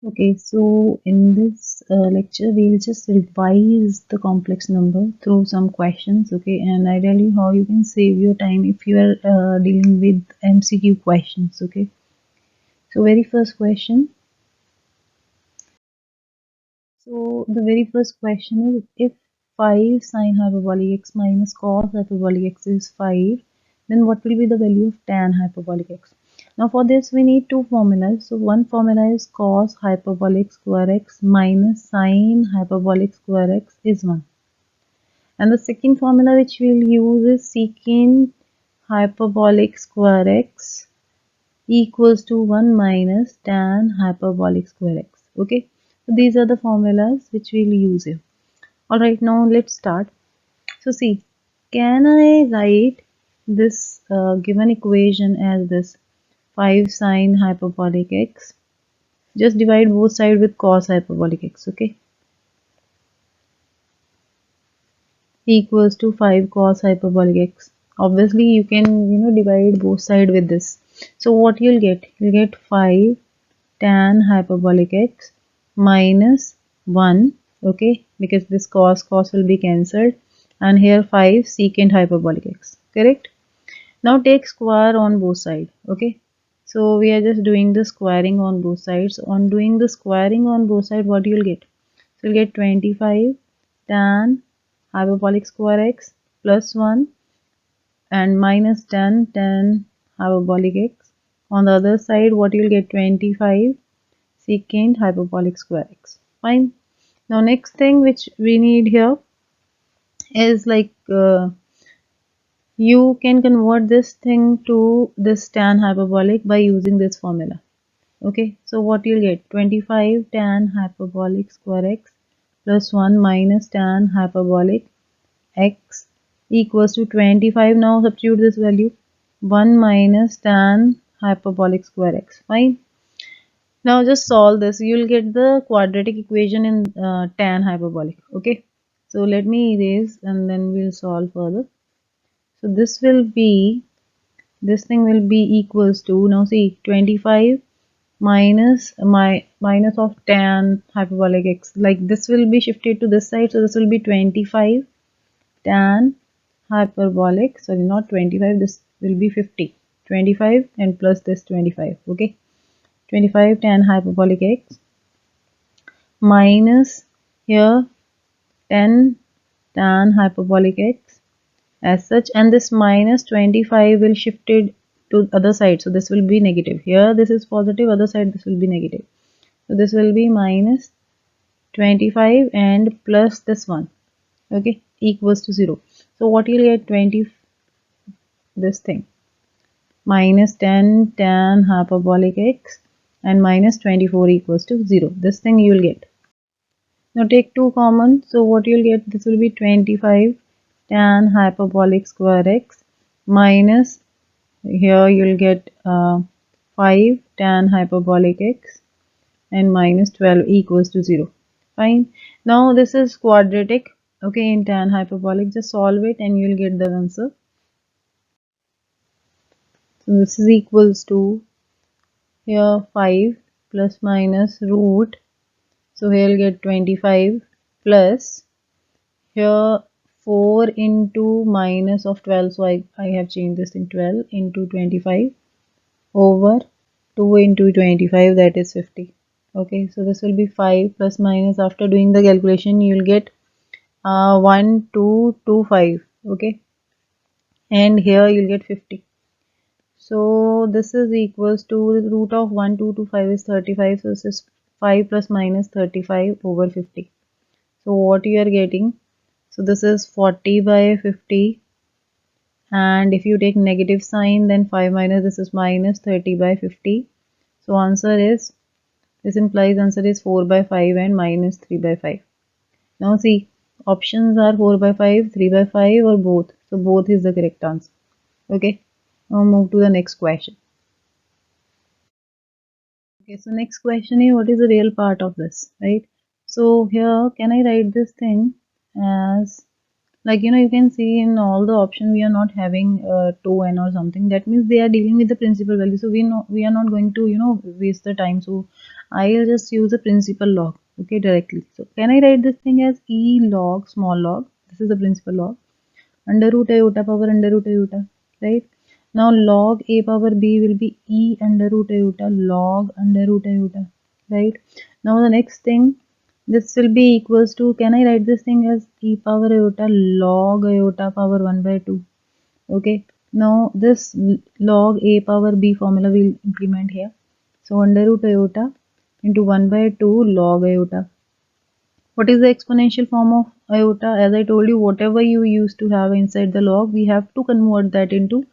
Okay, so in this lecture, we'll just revise the complex number through some questions, okay, and I tell you how you can save your time if you are dealing with MCQ questions, okay. So very first question. So the very first question is, if 5 sine hyperbolic x minus cos hyperbolic x is 5, then what will be the value of tan hyperbolic x? Now for this we need two formulas. So one formula is cos hyperbolic square x minus sine hyperbolic square x is 1. And the second formula which we'll use is secant hyperbolic square x equals to 1 minus tan hyperbolic square x. Okay, so these are the formulas which we'll use here. Alright, now let's start. So see, can I write this given equation as this 5 sine hyperbolic x? Just divide both sides with cos hyperbolic x, okay? Equals to 5 cos hyperbolic x. Obviously, you can, divide both sides with this. So what you'll get? You'll get 5 tan hyperbolic x minus 1, okay, because this cos will be cancelled, and here 5 secant hyperbolic x, correct. Now take square on both sides, okay. So we are just doing the squaring on both sides. On doing the squaring on both sides, what you'll get? So you'll get 25 tan hyperbolic square x plus 1 and minus tan hyperbolic x. On the other side, what you'll get? 25 secant hyperbolic square x. Fine. Now next thing which we need here is like you can convert this thing to this tan hyperbolic by using this formula. Okay, so what you'll get? 25 tan hyperbolic square x plus 1 minus tan hyperbolic x equals to 25. Now substitute this value, 1 minus tan hyperbolic square x. Fine. Now just solve this. You'll get the quadratic equation in tan hyperbolic. Okay. So let me erase and then we'll solve further. So this thing will be equals to, now see, 25 minus minus of tan hyperbolic x. Like this will be shifted to this side. So this will be 25 tan hyperbolic. Sorry, not 25. This will be 50. 25 and plus this 25. Okay. 25 tan hyperbolic x minus here 10 tan hyperbolic x as such, and this minus 25 will shifted to other side, so this will be negative. Here this is positive, other side this will be negative, so this will be minus 25 and plus this one, okay, equals to 0. So what you'll get? 20, this thing, minus 10 tan hyperbolic x and minus 24 equals to 0. This thing you will get. Now take 2 common, so what you'll get? This will be 25 tan hyperbolic square x minus, here you'll get 5 tan hyperbolic x and minus 12 equals to 0. Fine. Now this is quadratic, okay, in tan hyperbolic. Just solve it and you'll get the answer. So this is equals to here 5 plus minus root, so here you'll get 25 plus here 4 into minus of 12, so I have changed this in 12 into 25 over 2 into 25, that is 50. Okay, so this will be 5 plus minus, after doing the calculation you will get 1225, okay, and here you'll get 50. So this is equals to the root of 1225 is 35, so this is 5 plus minus 35 over 50. So what you are getting? So this is 40 by 50, and if you take negative sign, then 5 minus this is minus 30 by 50. So answer is, this implies answer is 4 by 5 and minus 3 by 5. Now see, options are 4 by 5, 3 by 5 or both. So both is the correct answer. Okay, now move to the next question. Okay, so next question is, what is the real part of this, right? So here, can I write this thing as, like, you can see in all the options we are not having 2n or something. That means they are dealing with the principal value. So we are not going to, waste the time. So I'll just use the principal log, okay, directly. So can I write this thing as E log small log? This is the principal log under root iota power under root iota, right? Now log a power b will be E under root iota log under root iota, right? Now the next thing, this will be equals to, can I write this thing as E power iota log iota power 1 by 2, okay? Now this log a power b formula will implement here. So under root iota into 1 by 2 log iota. What is the exponential form of iota? As I told you, whatever you used to have inside the log, we have to convert that into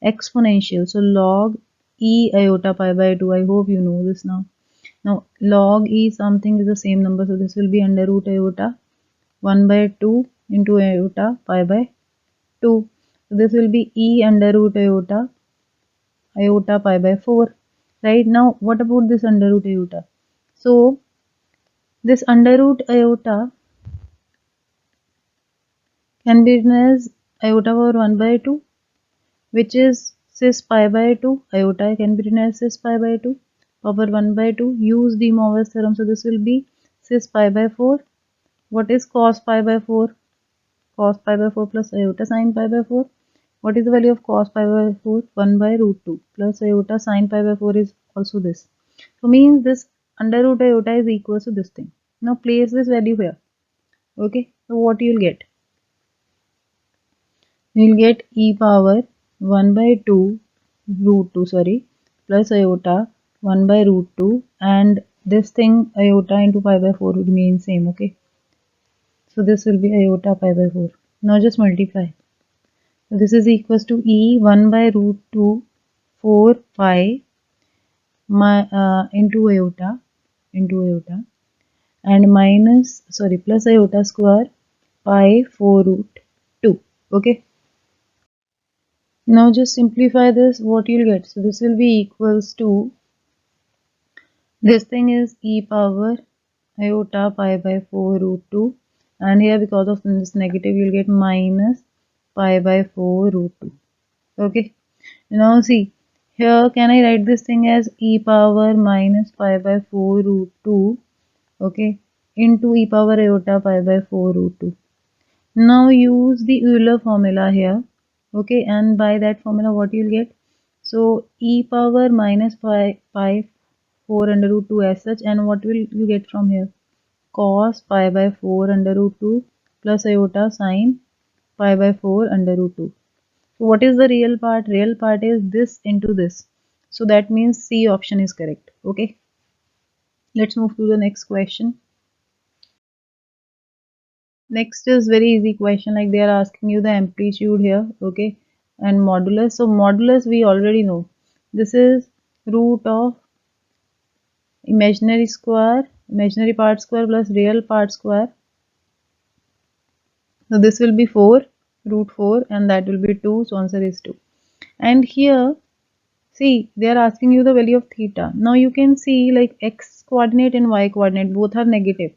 exponential. So log e iota pi by 2. I hope you know this now. Now log e something is the same number. So this will be under root iota 1 by 2 into iota pi by 2. So this will be e under root iota pi by 4. Right now, what about this under root iota? So this under root iota can be written as iota power 1 by 2, which is cis pi by 2. Iota can be written as cis pi by 2 power 1 by 2. Use De Moivre's theorem. So this will be cis pi by 4. What is cos pi by 4? Cos pi by 4 plus iota sin pi by 4. What is the value of cos pi by 4? 1 by root 2 plus iota sin pi by 4 is also this. So means this under root iota is equal to this thing. Now place this value here. Okay. So what you will get? You will get e power 1 by 2 root 2 plus iota 1 by root 2 and this thing iota into pi by 4 would remain same. Okay. So this will be iota pi by 4. Now just multiply. So this is equals to e 1 by root 2 4 pi into iota and plus iota square pi 4 root 2. Okay. Now just simplify this, what you'll get. So this will be equals to, this thing is e power iota pi by 4 root 2 and here because of this negative you'll get minus pi by 4 root 2. Okay. Now see, here can I write this thing as e power minus pi by 4 root 2, okay, into e power iota pi by 4 root 2. Now use the Euler formula here, okay, and by that formula what you'll get? So e power minus pi 4 under root 2 as such, and what will you get from here? Cos pi by 4 under root 2 plus iota sin pi by 4 under root 2. So what is the real part? Real part is this into this. So that means C option is correct. Okay. Let's move to the next question. Next is very easy question, like they are asking you the amplitude here, okay, and modulus. So modulus we already know. This is root of imaginary part square plus real part square. So this will be 4 root 4 and that will be 2. So answer is 2. And here see, they are asking you the value of theta. Now you can see like x coordinate and y coordinate both are negative.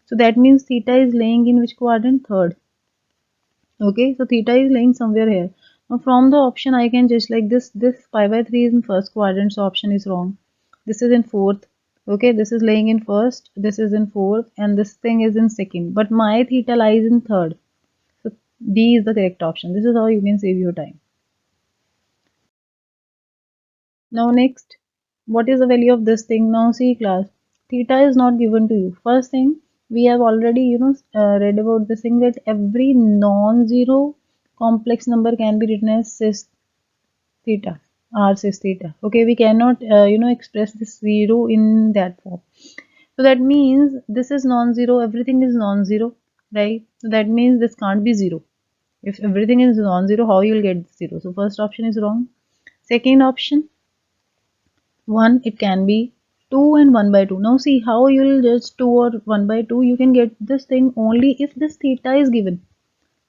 So that means theta is laying in which quadrant? Third. Okay, so theta is laying somewhere here. Now from the option I can just like this pi by 3 is in first quadrant, so option is wrong. This is in fourth. Okay, this is laying in first, this is in fourth, and this thing is in second. But my theta lies in third. So D is the correct option. This is how you can save your time. Now next, what is the value of this thing? Now see class, theta is not given to you. First thing, we have already read about this thing that every non-zero complex number can be written as cis theta, r cis theta. Okay, we cannot express this zero in that form. So that means this is non-zero, everything is non-zero, right? So that means this can't be zero. If everything is non-zero, how you will get zero? So first option is wrong. Second option, 1 it can be, 2 and 1 by 2. Now see how you will just 2 or 1 by 2, you can get this thing only if this theta is given.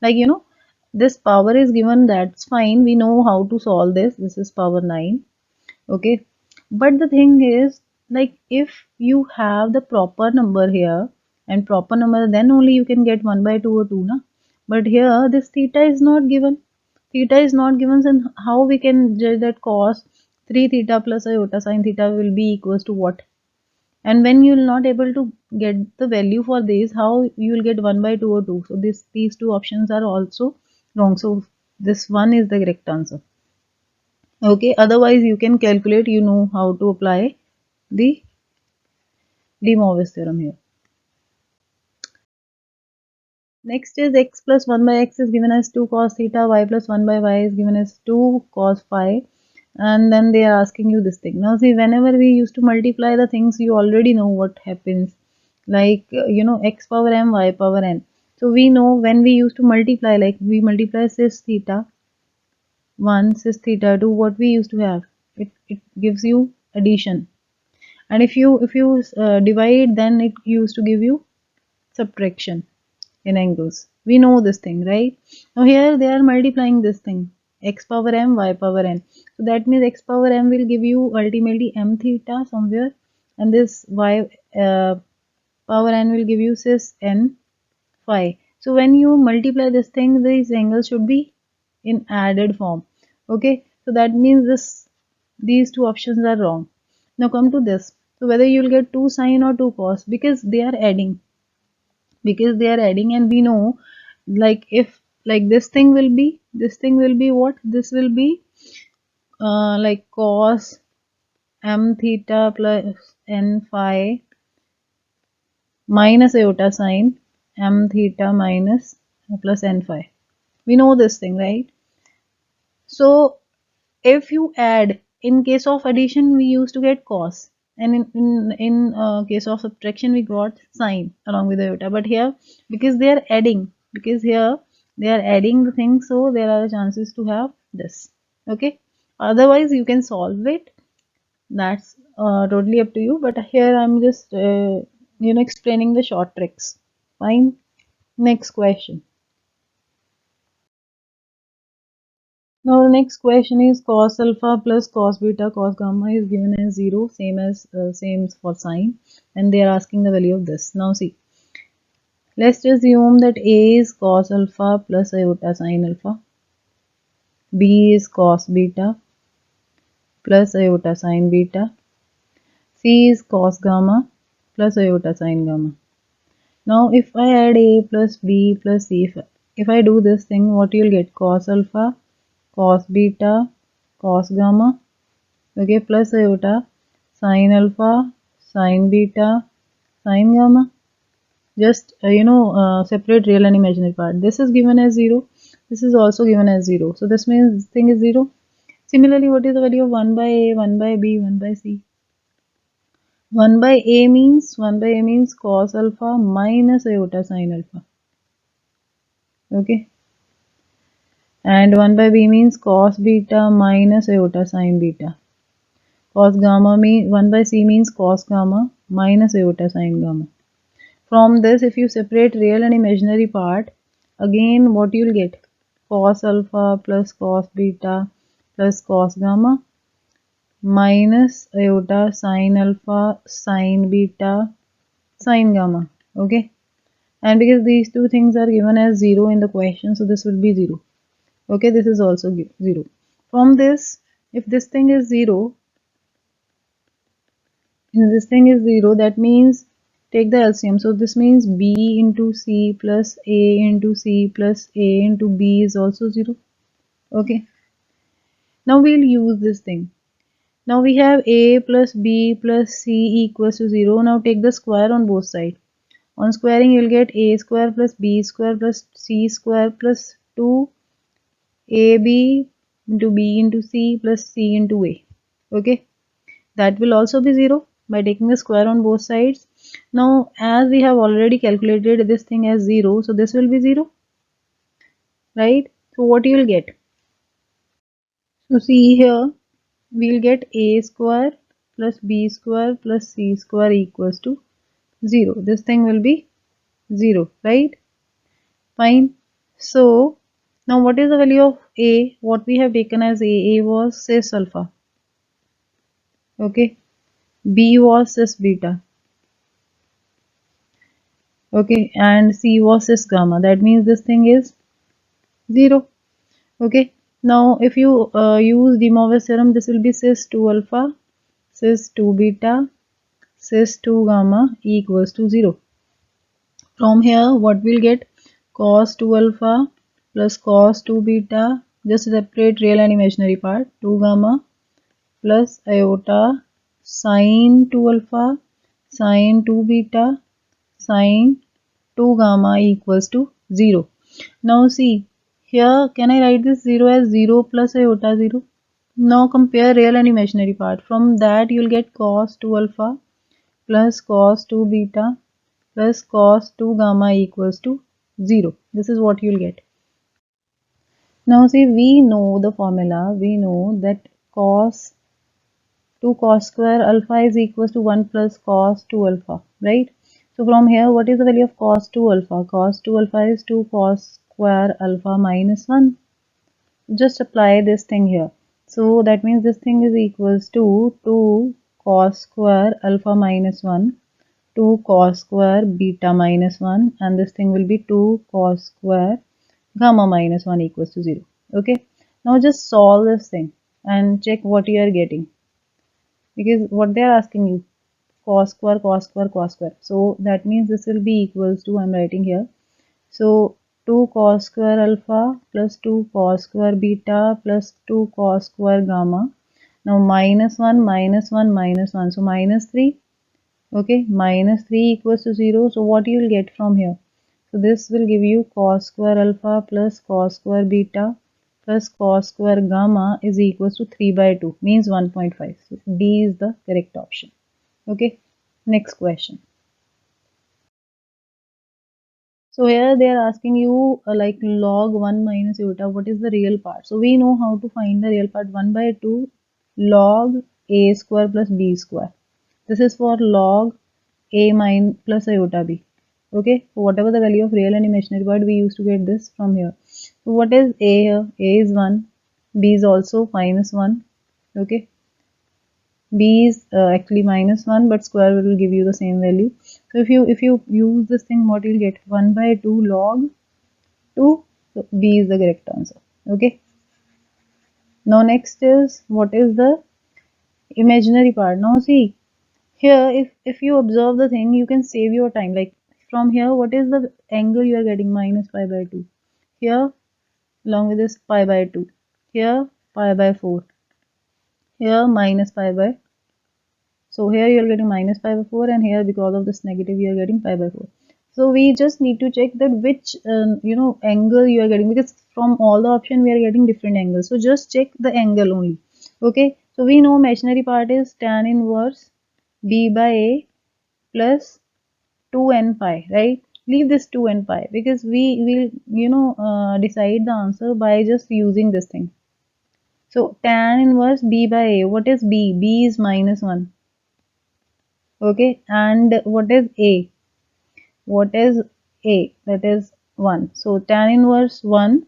Like this power is given, that's fine, we know how to solve this. This is power 9. Okay, but the thing is, like if you have the proper number here and proper number, then only you can get 1 by 2 or 2 na. But here this theta is not given. Theta is not given, then how we can judge that cos 3 theta plus iota sin theta will be equals to what? and when you will not able to get the value for this, how you will get 1 by 2 or 2? So these two options are also wrong, so this one is the correct answer. Okay, otherwise you can calculate, you know how to apply the De Moivre's theorem here. Next is x plus 1 by x is given as 2 cos theta, y plus 1 by y is given as 2 cos phi, and then they are asking you this thing. Now see, whenever we used to multiply the things, you already know what happens, like you know, x power m, y power n. So we know when we used to multiply, like we multiply cis theta 1 cis theta 2, what we used to have, it gives you addition, and if you divide, then it used to give you subtraction in angles. We know this thing, right? Now here they are multiplying this thing, x power m, y power n. So that means x power m will give you ultimately m theta somewhere, and this y power n will give you cis n phi. So when you multiply this thing, these angles should be in added form. Okay, so that means these two options are wrong. Now come to this. So whether you will get 2 sine or 2 cos, because they are adding, and we know, like if like this thing will be what, this will be like cos m theta plus n phi minus iota sine m theta minus plus n phi. We know this thing, right? So if you add, in case of addition we used to get cos, and in case of subtraction we got sine along with iota, but here because they are adding, because here they are adding the thing, so there are chances to have this. Okay, otherwise you can solve it, that's totally up to you, but here I'm just explaining the short tricks. Fine. Next question. Now the next question is cos alpha plus cos beta cos gamma is given as 0, same for sine, and they are asking the value of this. Now see, let's assume that A is cos alpha plus iota sine alpha, B is cos beta plus iota sine beta, C is cos gamma plus iota sine gamma. Now if I add A plus B plus C, if I do this thing, what you'll get, cos alpha, cos beta, cos gamma, okay, plus iota sine alpha, sine beta, sine gamma. Just separate real and imaginary part. This is given as 0, this is also given as 0, so this means this thing is 0. Similarly, what is the value of 1 by A, 1 by B, 1 by C? 1 by A means cos alpha minus iota sine alpha, okay, and 1 by B means cos beta minus iota sine beta. Cos gamma means 1 by C means cos gamma minus iota sine gamma. From this, if you separate real and imaginary part, again what you'll get, cos alpha plus cos beta plus cos gamma minus iota sine alpha sine beta sine gamma. Okay, and because these two things are given as 0 in the question, so this will be 0. Okay, this is also 0. From this, if this thing is 0, that means take the LCM. So this means B into C plus A into C plus A into B is also 0. Okay. Now we'll use this thing. Now we have A plus B plus C equals to 0. Now take the square on both sides. On squaring you'll get A square plus B square plus C square plus 2 AB into B into C plus C into A. Okay. That will also be 0 by taking the square on both sides. Now as we have already calculated this thing as 0, so this will be 0, right? So what you will get? So see here, we will get A square plus B square plus C square equals to 0. This thing will be 0, right? Fine. So now what is the value of A? What we have taken as A was cis alpha. Okay. B was cis beta. Okay, and C was cis gamma. That means this thing is 0. Okay, now if you use De Moivre's theorem, this will be cis 2 alpha, cis 2 beta, cis 2 gamma equals to 0. From here, what we'll get? Cos 2 alpha plus cos 2 beta. Just separate real and imaginary part. 2 gamma plus iota sine 2 alpha sine 2 beta sine 2 gamma equals to 0. Now see, here can I write this 0 as 0 plus iota 0? Now compare real and imaginary part. From that you will get cos 2 alpha plus cos 2 beta plus cos 2 gamma equals to 0. This is what you will get. Now see, we know the formula. We know that cos 2 cos square alpha is equals to 1 plus cos 2 alpha, right? So from here, what is the value of cos 2 alpha? Cos 2 alpha is 2 cos square alpha minus 1. Just apply this thing here. So that means this thing is equals to 2 cos square alpha minus 1, 2 cos square beta minus 1, and this thing will be 2 cos square gamma minus 1 equals to 0. Okay. Now just solve this thing and check what you are getting. Because what they are asking you, cos square, cos square, cos square. So that means this will be equals to, I'm writing here. So 2 cos square alpha plus 2 cos square beta plus 2 cos square gamma. Now minus 1, minus 1, minus 1. So minus 3. Okay, minus 3 equals to 0. So what you will get from here? So this will give you cos square alpha plus cos square beta plus cos square gamma is equals to 3 by 2, means 1.5. So D is the correct option. Okay, next question. So here they are asking you like log 1 minus iota, what is the real part? So we know how to find the real part. 1 by 2 log a square plus b square. This is for log a minus plus iota b. Okay, so whatever the value of real and imaginary part, we used to get this from here. So what is a here? A is 1, b is also minus 1. Okay, b is actually minus 1, but square will give you the same value. So if you use this thing, what you'll get? 1 by 2 log 2. So b is the correct answer. Okay, now next is, what is the imaginary part? Now see, here if you observe the thing, you can save your time. Like from here, what is the angle you are getting? Minus pi by 2. Here along with this pi by 2. Here pi by 4. Here minus pi by. So here you are getting minus pi by 4, and here because of this negative you are getting pi by 4. So we just need to check that which angle you are getting, because from all the option we are getting different angles. So just check the angle only. Okay, so we know imaginary part is tan inverse b by a plus 2n pi, right? Leave this 2n pi, because we will decide the answer by just using this thing. So tan inverse b by a, what is b? B is minus 1. Okay, and what is a? What is a? That is 1. So tan inverse 1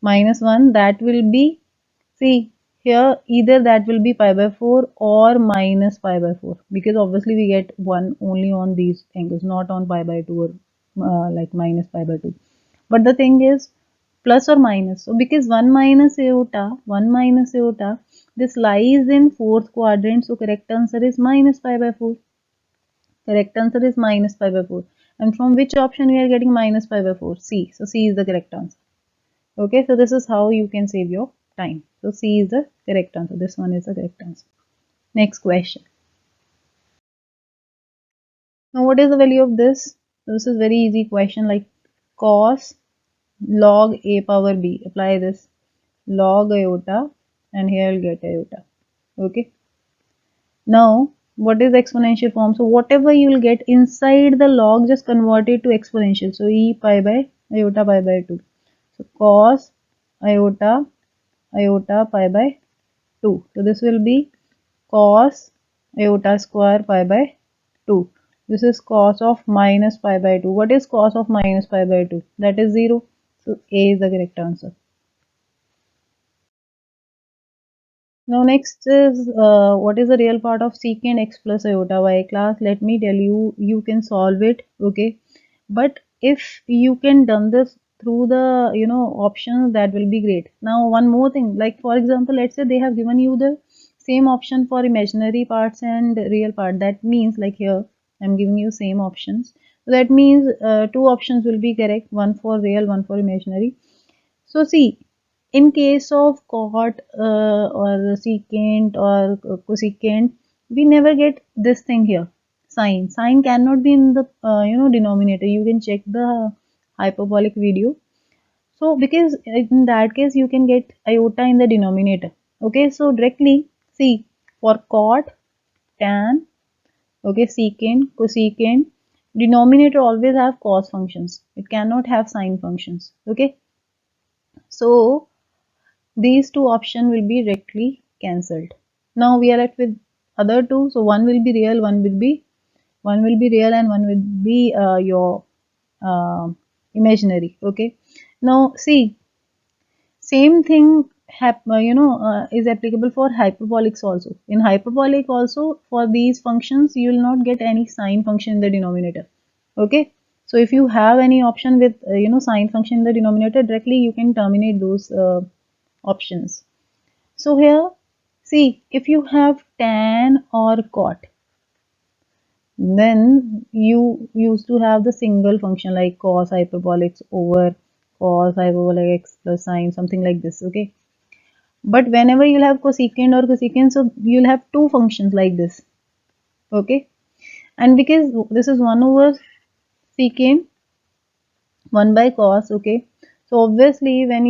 minus 1, that will be, see here, either that will be pi by 4 or minus pi by 4, because obviously we get 1 only on these angles, not on pi by 2 or like minus pi by 2. But the thing is plus or minus. So because 1 minus iota, this lies in fourth quadrant. So correct answer is minus pi by 4. Correct answer is minus pi by 4. And from which option we are getting minus pi by 4? C. So C is the correct answer. Okay, so this is how you can save your time. So C is the correct answer. This one is the correct answer. Next question. Now what is the value of this? So this is very easy question, like cos log a power b. Apply this log iota, and here you'll get iota. Okay. Now what is the exponential form? So whatever you will get inside the log, just convert it to exponential. So e pi by iota pi by 2. So cos iota pi by 2. So this will be cos iota square pi by 2. This is cos of minus pi by 2. What is cos of minus pi by 2? That is 0. So A is the correct answer. Now next is what is the real part of secant x plus iota y? Class, let me tell you, you can solve it. Okay, but if you can done this through the options, that will be great. Now one more thing, like for example, let's say they have given you the same option for imaginary parts and real part. That means like here I'm giving you same options. So that means two options will be correct, one for real, one for imaginary. So see, in case of cot or secant or cosecant, we never get this thing here. Sine. Sine cannot be in the denominator. You can check the hyperbolic video. So because in that case you can get iota in the denominator. Okay, so directly see for cot, tan, okay, secant, cosecant, denominator always have cos functions. It cannot have sine functions. Okay, so these two options will be directly cancelled. Now we are left with other two. So one will be real, one will be real, and one will be your imaginary. Okay. Now see, same thing is applicable for hyperbolics also. In hyperbolic also, for these functions you will not get any sine function in the denominator. Okay. So if you have any option with sine function in the denominator, directly you can terminate those options. So here, see, if you have tan or cot, then you used to have the single function like cos hyperbolics over cos hyperbolic x plus sine, something like this, okay? But whenever you'll have cosecant or cosecant, so you'll have two functions like this, okay? And because this is 1 over secant, 1 by cos, okay? So obviously when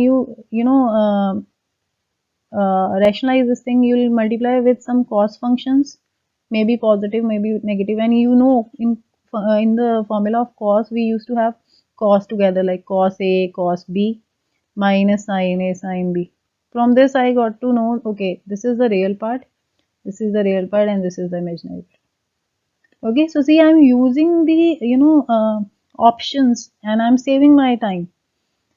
rationalize this thing, you will multiply with some cos functions, maybe positive, maybe negative. And in the formula of cos, we used to have cos together like cos A, cos B minus sin A, sin B. From this I got to know, okay, this is the real part, this is the real part, and this is the imaginary part. Okay, so see, I'm using the options and I'm saving my time.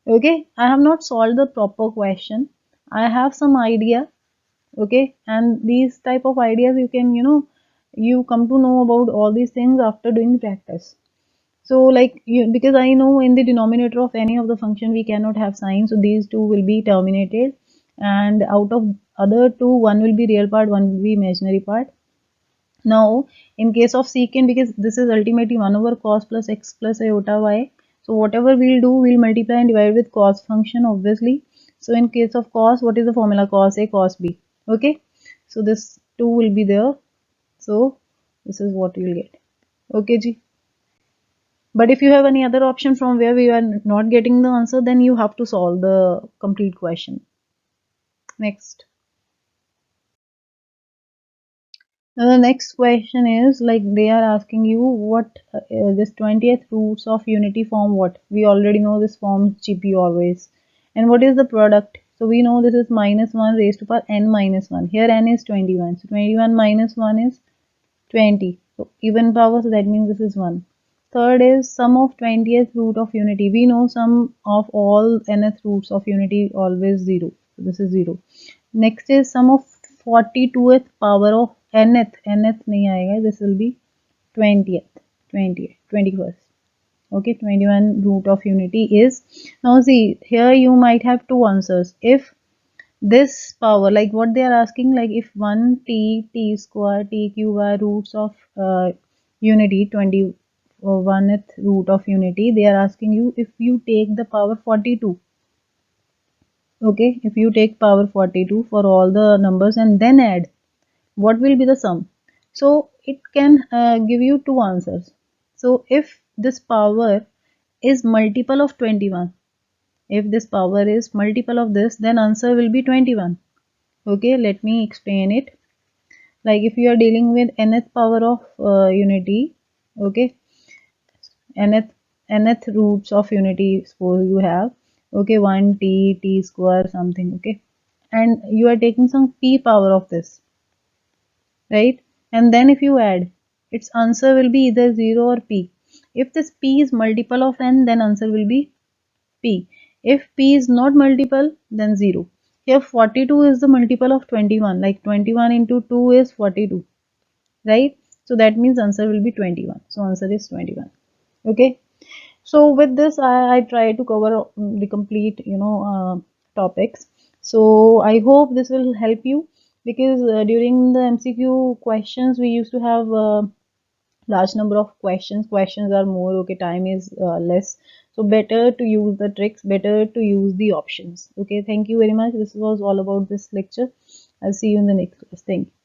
Okay, I have not solved the proper question. I have some idea. Okay, and these type of ideas you can you come to know about all these things after doing practice. So like because I know in the denominator of any of the function we cannot have sign, so these two will be terminated, and out of other two, one will be real part, one will be imaginary part. Now in case of secant, because this is ultimately 1 over cos plus x plus iota y, so whatever we'll do, we'll multiply and divide with cos function obviously. So in case of cos, what is the formula? Cos A, cos B. Okay, so this 2 will be there, so this is what you'll get. Okay ji. But if you have any other option from where we are not getting the answer, then you have to solve the complete question. Next. Now the next question is like they are asking you what this 20th roots of unity form what? We already know this forms GP always. And what is the product? So we know this is minus 1 raised to power n minus 1. Here n is 21. So 21 minus 1 is 20. So even power, so that means this is 1. Third is sum of 20th root of unity. We know sum of all nth roots of unity always 0. So this is 0. Next is sum of 42th power of nth. Nth nahi aayega. This will be 20th. 20th. 21st. Okay, 21 root of unity is. Now see, here you might have two answers. If this power, like what they are asking, like if 1 t square t cube are roots of unity, 21th root of unity, they are asking you if you take the power 42. Okay, if you take power 42 for all the numbers and then add, what will be the sum? So it can give you two answers. So if this power is multiple of 21, if this power is multiple of this, then answer will be 21. Okay, let me explain it. Like if you are dealing with nth power of unity, okay, nth roots of unity, suppose you have, okay, 1 t square something, okay, and you are taking some p power of this, right? And then if you add, its answer will be either 0 or p. If this p is multiple of n, then answer will be p. If p is not multiple, then 0. Here 42 is the multiple of 21, like 21 into 2 is 42, right? So that means answer will be 21. So answer is 21. Okay. So with this, I try to cover the complete, topics. So I hope this will help you. because during the MCQ questions we used to have large number of questions are more, okay, time is less, so better to use the tricks, better to use the options. Okay, thank you very much. This was all about this lecture. I'll see you in the next class. Thank you.